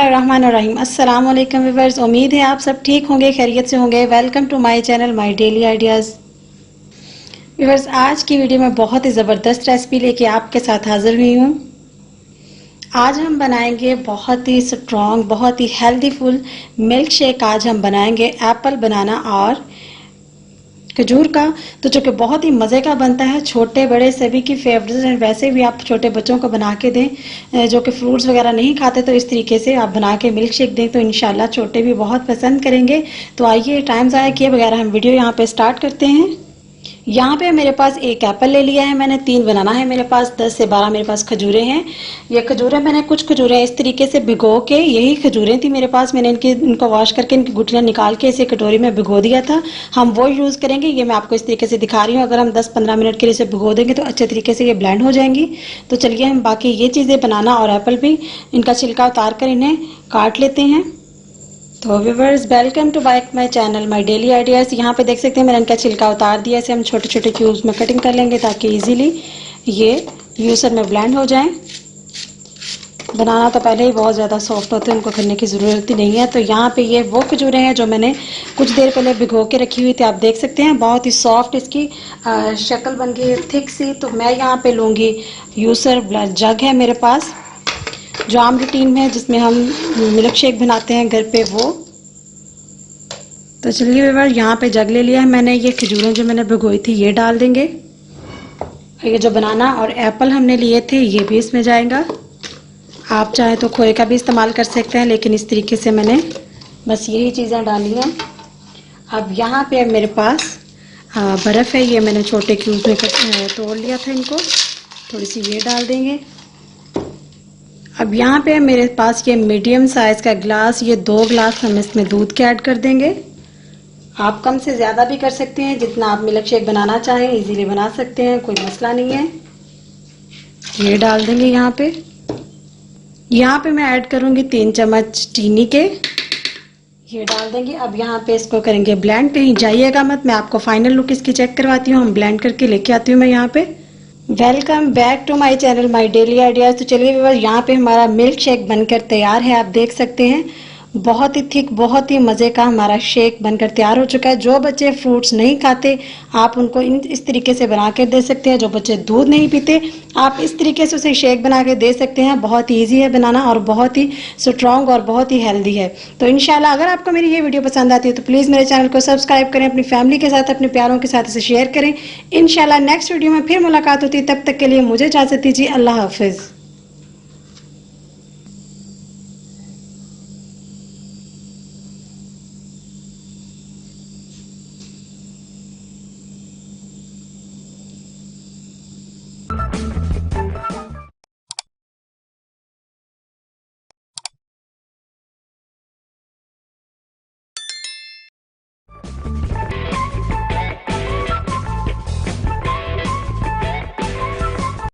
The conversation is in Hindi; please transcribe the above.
रहमानिर्रहीम। अस्सलाम वालेकुम व्यूअर्स, उम्मीद है आप सब ठीक होंगे, खैरियत से होंगे। Welcome to my channel my daily ideas. Viewers, आज की वीडियो में बहुत ही ज़बरदस्त रेसिपी लेके आपके साथ हाजिर हुई हूँ। आज हम बनाएंगे बहुत ही स्ट्रॉन्ग, बहुत ही हेल्दी फुल मिल्क शेक। आज हम बनाएंगे एप्पल, बनाना और खजूर का, तो जो कि बहुत ही मज़े का बनता है, छोटे बड़े सभी की फेवरेट है। वैसे भी आप छोटे बच्चों को बना के दें जो कि फ्रूट्स वगैरह नहीं खाते, तो इस तरीके से आप बना के मिल्क शेक दें तो इंशाल्लाह छोटे भी बहुत पसंद करेंगे। तो आइए टाइम ज़ाया किए बगैर हम वीडियो यहाँ पे स्टार्ट करते हैं। यहाँ पे मेरे पास एक एप्पल ले लिया है मैंने, 3 बनाना है मेरे पास, 10 से 12 मेरे पास खजूरें हैं। ये खजूरें मैंने कुछ खजूरें इस तरीके से भिगो के, यही खजूरें थी मेरे पास, मैंने इनको वॉश करके इनकी गुठलियाँ निकाल के इसे कटोरी में भिगो दिया था। हम वो यूज़ करेंगे। ये मैं आपको इस तरीके से दिखा रही हूँ। अगर हम 10-15 मिनट के लिए इसे भिगो देंगे तो अच्छे तरीके से ये ब्लेंड हो जाएंगी। तो चलिए हम बाकी ये चीज़ें, बनाना और एप्पल भी, इनका छिलका उतार कर इन्हें काट लेते हैं। तो viewers, welcome to back my channel my daily ideas. यहाँ पे देख सकते हैं मैंने इनका छिलका उतार दिया। इसे हम छोटे छोटे क्यूब्स में कटिंग कर लेंगे ताकि इजीली ये यूसर में ब्लेंड हो जाएं। बनाना तो पहले ही बहुत ज़्यादा सॉफ्ट होते हैं, उनको करने की ज़रूरत ही नहीं है। तो यहाँ पे ये वो खजूरें हैं जो मैंने कुछ देर पहले भिगो के रखी हुई थी। आप देख सकते हैं बहुत ही सॉफ्ट इसकी शक्ल बन गई है, थिक सी। तो मैं यहाँ पे लूँगी यूसर जग है मेरे पास, जो आम रूटीन में है, जिसमें हम मिल्क शेक बनाते हैं घर पे, वो। तो चलिए व्यूअर्स, यहाँ पे जग ले लिया है मैंने। ये खजूरें जो मैंने भिगोई थी ये डाल देंगे। ये जो बनाना और एप्पल हमने लिए थे ये भी इसमें जाएगा। आप चाहे तो खोए का भी इस्तेमाल कर सकते हैं, लेकिन इस तरीके से मैंने बस यही चीज़ें डाली हैं। अब यहाँ पे मेरे पास बर्फ़ है, ये मैंने छोटे क्यूब में तोड़ लिया था इनको। थोड़ी सी ये डाल देंगे। अब यहाँ पे मेरे पास ये मीडियम साइज़ का ग्लास, ये 2 ग्लास हम इसमें दूध के ऐड कर देंगे। आप कम से ज़्यादा भी कर सकते हैं, जितना आप मिल्क शेक बनाना चाहें इजीली बना सकते हैं, कोई मसला नहीं है। ये डाल देंगे यहाँ पे। यहाँ पे मैं ऐड करूँगी 3 चम्मच चीनी के, ये डाल देंगे। अब यहाँ पे इसको करेंगे ब्लेंड। कहीं जाइएगा मत, मैं आपको फाइनल लुक इसकी चेक करवाती हूँ। हम ब्लेंड करके लेके आती हूँ मैं यहाँ पे। Welcome back to my channel my daily ideas. तो चलिए व्यूअर्स, यहाँ पे हमारा मिल्क शेक बनकर तैयार है। आप देख सकते हैं बहुत ही थिक, बहुत ही मज़े का हमारा शेक बनकर तैयार हो चुका है। जो बच्चे फ्रूट्स नहीं खाते आप उनको इस तरीके से बना के दे सकते हैं। जो बच्चे दूध नहीं पीते आप इस तरीके से उसे शेक बना के दे सकते हैं। बहुत ही ईजी है बनाना और बहुत ही स्ट्रॉन्ग और बहुत ही हेल्दी है। तो इंशाल्लाह अगर आपको मेरी ये वीडियो पसंद आती है तो प्लीज़ मेरे चैनल को सब्सक्राइब करें, अपनी फैमिली के साथ, अपने प्यारों के साथ इसे शेयर करें। इंशाल्लाह नेक्स्ट वीडियो में फिर मुलाकात होती है। तब तक के लिए मुझे इजाज़त दीजिए। अल्लाह हाफिज़।